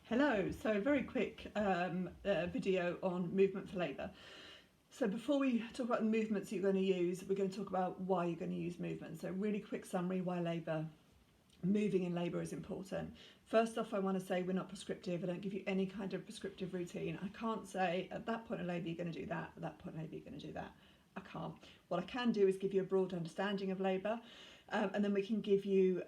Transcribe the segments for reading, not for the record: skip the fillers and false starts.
Hello, so very quick video on movement for labour. So before we talk about the movements you're going to use, we're going to talk about why you're going to use movement. So really quick summary why moving in labour is important. First off, I want to say we're not prescriptive. I don't give you any kind of prescriptive routine. I can't say at that point of labour you're going to do that, at that point of labour you're going to do that. I can't. What I can do is give you a broad understanding of labour, and then we can give you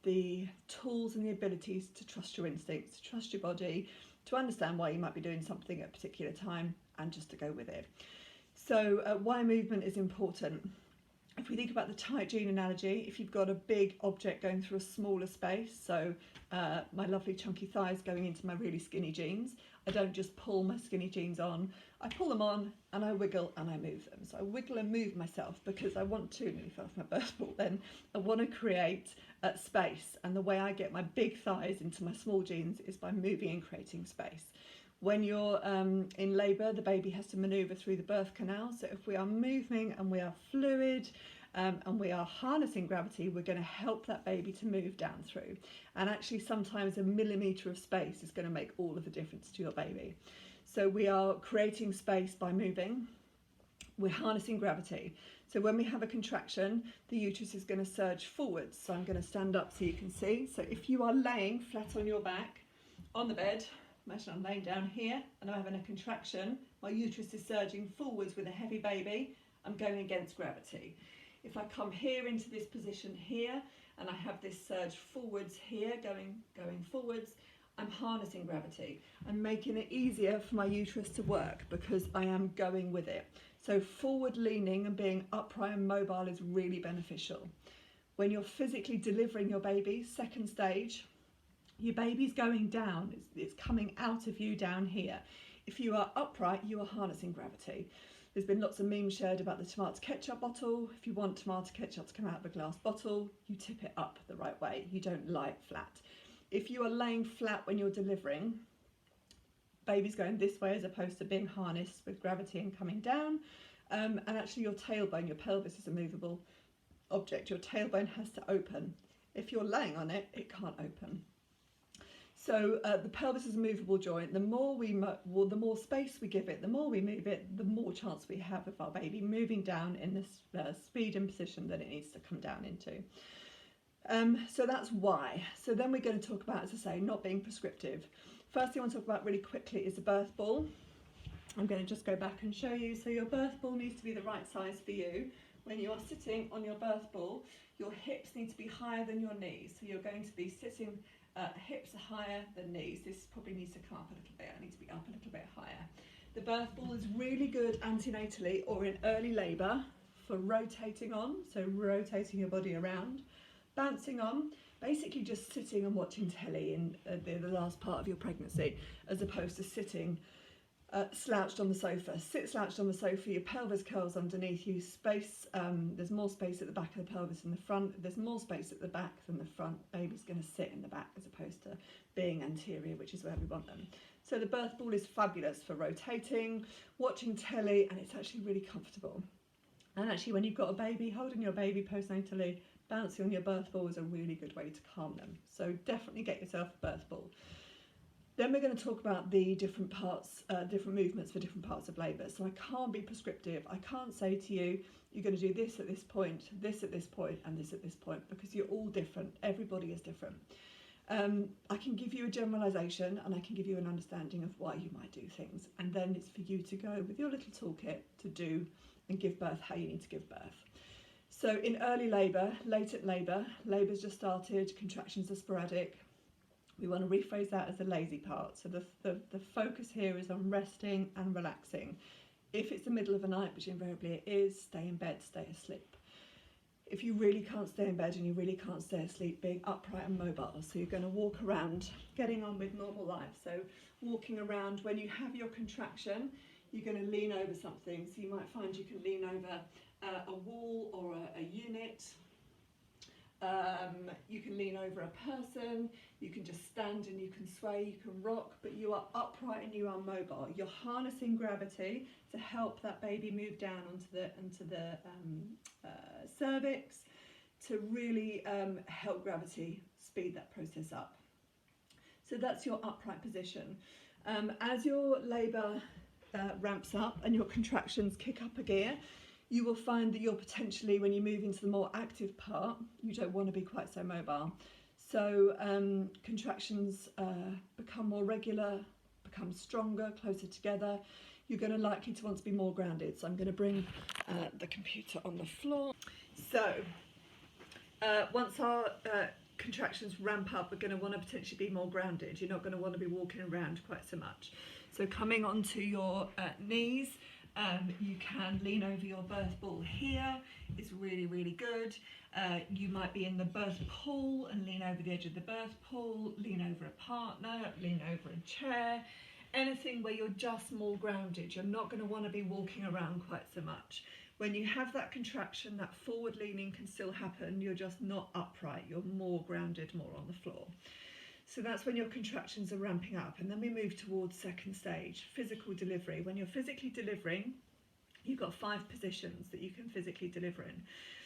the tools and the abilities to trust your instincts, to trust your body, to understand why you might be doing something at a particular time and just to go with it. So why movement is important. If we think about the tight jean analogy, if you've got a big object going through a smaller space, so my lovely chunky thighs going into my really skinny jeans, I don't just pull my skinny jeans on, I pull them on and I wiggle and I move them. So I wiggle and move myself because I want to, nearly fell off my birth ball then, I want to create space, and the way I get my big thighs into my small jeans is by moving and creating space. When you're in labour, the baby has to manoeuvre through the birth canal, so if we are moving and we are fluid and we are harnessing gravity, we're going to help that baby to move down through. And actually sometimes a millimetre of space is going to make all of the difference to your baby. So we are creating space by moving, we're harnessing gravity. So when we have a contraction, the uterus is going to surge forwards. So I'm going to stand up so you can see. So if you are laying flat on your back on the bed, imagine I'm laying down here and I'm having a contraction, my uterus is surging forwards with a heavy baby, I'm going against gravity. If I come here into this position here and I have this surge forwards here, going forwards, I'm harnessing gravity. I'm making it easier for my uterus to work because I am going with it. So forward leaning and being upright and mobile is really beneficial. When you're physically delivering your baby, second stage, your baby's going down, it's coming out of you down here. If you are upright, you are harnessing gravity. There's been lots of memes shared about the tomato ketchup bottle. If you want tomato ketchup to come out of a glass bottle, you tip it up the right way. You don't lie it flat. If you are laying flat when you're delivering, baby's going this way as opposed to being harnessed with gravity and coming down. And actually your tailbone, your pelvis is a movable object. Your tailbone has to open. If you're laying on it, it can't open. So the pelvis is a movable joint. The more space we give it, the more we move it, the more chance we have of our baby moving down in this speed and position that it needs to come down into. So that's why. So then we're going to talk about, as I say, not being prescriptive. First thing I want to talk about really quickly is the birth ball. I'm going to just go back and show you. So your birth ball needs to be the right size for you. When you are sitting on your birth ball, your hips need to be higher than your knees. So you're going to be sitting hips are higher than knees. This probably needs to come up a little bit. I need to be up a little bit higher. The birth ball is really good antenatally or in early labour for rotating on, so rotating your body around, bouncing on, basically just sitting and watching telly in the last part of your pregnancy, as opposed to sitting slouched on the sofa. Sit slouched on the sofa, your pelvis curls underneath you, space, there's more space at the back of the pelvis than the front, there's more space at the back than the front. Baby's going to sit in the back as opposed to being anterior, which is where we want them. So the birth ball is fabulous for rotating, watching telly, and it's actually really comfortable. And actually when you've got a baby, holding your baby postnatally, bouncing on your birth ball is a really good way to calm them. So definitely get yourself a birth ball. Then we're going to talk about the different parts, different movements for different parts of labour. So I can't be prescriptive. I can't say to you, you're going to do this at this point, this at this point, and this at this point, because you're all different. Everybody is different. I can give you a generalisation and I can give you an understanding of why you might do things. And then it's for you to go with your little toolkit to do and give birth how you need to give birth. So in early labour, latent labour, labour's just started, contractions are sporadic. We want to rephrase that as the lazy part. So the focus here is on resting and relaxing. If it's the middle of the night, which invariably it is, stay in bed, stay asleep. If you really can't stay in bed and you really can't stay asleep, being upright and mobile. So you're going to walk around, getting on with normal life. So walking around, when you have your contraction, you're going to lean over something. So you might find you can lean over a wall or a unit. You can lean over a person, you can just stand and you can sway, you can rock, but you are upright and you are mobile. You're harnessing gravity to help that baby move down onto the cervix, to really help gravity speed that process up. So So that's your upright position. As your labour ramps up and your contractions kick up a gear, you will find that you're potentially, when you move into the more active part, you don't want to be quite so mobile. So contractions become more regular, become stronger, closer together. You're going to likely to want to be more grounded. So I'm going to bring the computer on the floor. So once our contractions ramp up, we're going to want to potentially be more grounded. You're not going to want to be walking around quite so much. So coming onto your knees, you can lean over your birth ball here. It's really, really good. You might be in the birth pool and lean over the edge of the birth pool, lean over a partner, lean over a chair. Anything where you're just more grounded. You're not going to want to be walking around quite so much. When you have that contraction, that forward leaning can still happen. You're just not upright. You're more grounded, more on the floor. So that's when your contractions are ramping up. And then we move towards second stage, physical delivery. When you're physically delivering, you've got 5 positions that you can physically deliver in.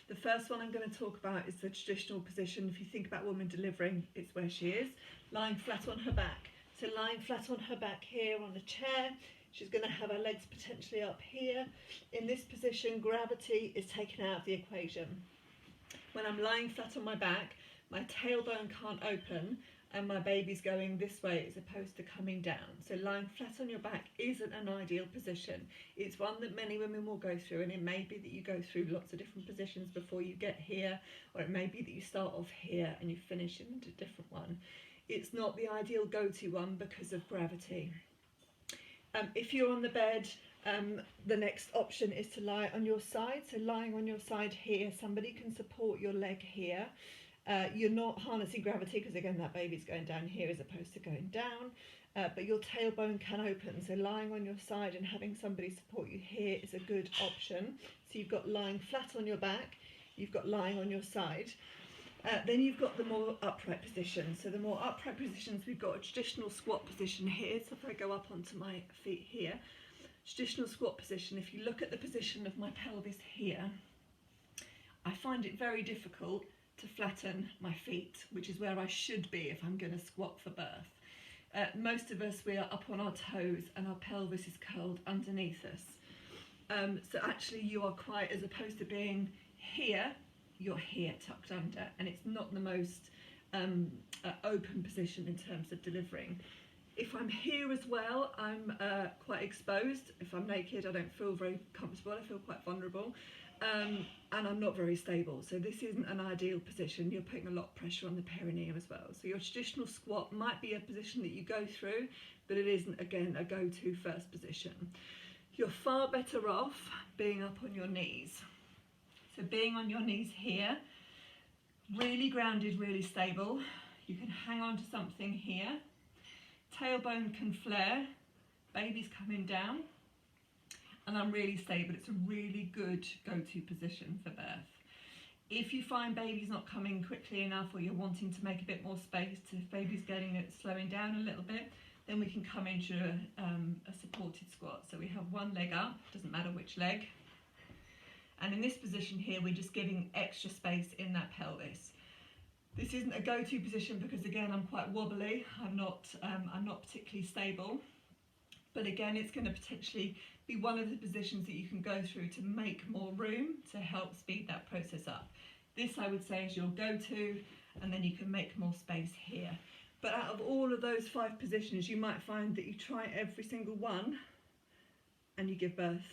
The first one I'm going to talk about is the traditional position. If you think about women delivering, it's where she is, lying flat on her back. So lying flat on her back here on the chair, she's going to have her legs potentially up here. In this position, gravity is taken out of the equation. When I'm lying flat on my back, my tailbone can't open and my baby's going this way as opposed to coming down. So lying flat on your back isn't an ideal position. It's one that many women will go through, and it may be that you go through lots of different positions before you get here, or it may be that you start off here and you finish in a different one. It's not the ideal go-to one because of gravity. If you're on the bed, the next option is to lie on your side. So lying on your side here, somebody can support your leg here. You're not harnessing gravity because again that baby's going down here as opposed to going down, but your tailbone can open. So lying on your side and having somebody support you here is a good option. So you've got lying flat on your back, you've got lying on your side. Then you've got the more upright position. So the more upright positions, we've got a traditional squat position here. So if I go up onto my feet here, traditional squat position, if you look at the position of my pelvis here, I find it very difficult to flatten my feet, which is where I should be if I'm going to squat for birth. Most of us, we are up on our toes and our pelvis is curled underneath us. So actually you are quite, as opposed to being here, you're here tucked under, and it's not the most open position in terms of delivering. If I'm here as well, I'm quite exposed. If I'm naked, I don't feel very comfortable, I feel quite vulnerable, and I'm not very stable. So this isn't an ideal position. You're putting a lot of pressure on the perineum as well. So your traditional squat might be a position that you go through, but it isn't, again, a go-to first position. You're far better off being up on your knees. So being on your knees here, really grounded, really stable. You can hang on to something here. Tailbone can flare, baby's coming down, and I'm really stable. It's a really good go-to position for birth. If you find baby's not coming quickly enough, or you're wanting to make a bit more space, if baby's slowing down a little bit, then we can come into a supported squat. So we have one leg up, doesn't matter which leg. And in this position here, we're just giving extra space in that pelvis. This isn't a go-to position because again, I'm quite wobbly. I'm not particularly stable. But again, it's going to potentially be one of the positions that you can go through to make more room to help speed that process up. This, I would say, is your go-to, and then you can make more space here. But out of all of those 5 positions, you might find that you try every single one and you give birth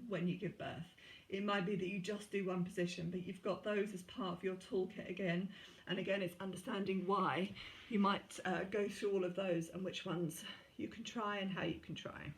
when you give birth. It might be that you just do one position, but you've got those as part of your toolkit again. And again, it's understanding why you might go through all of those and which ones you can try and how you can try.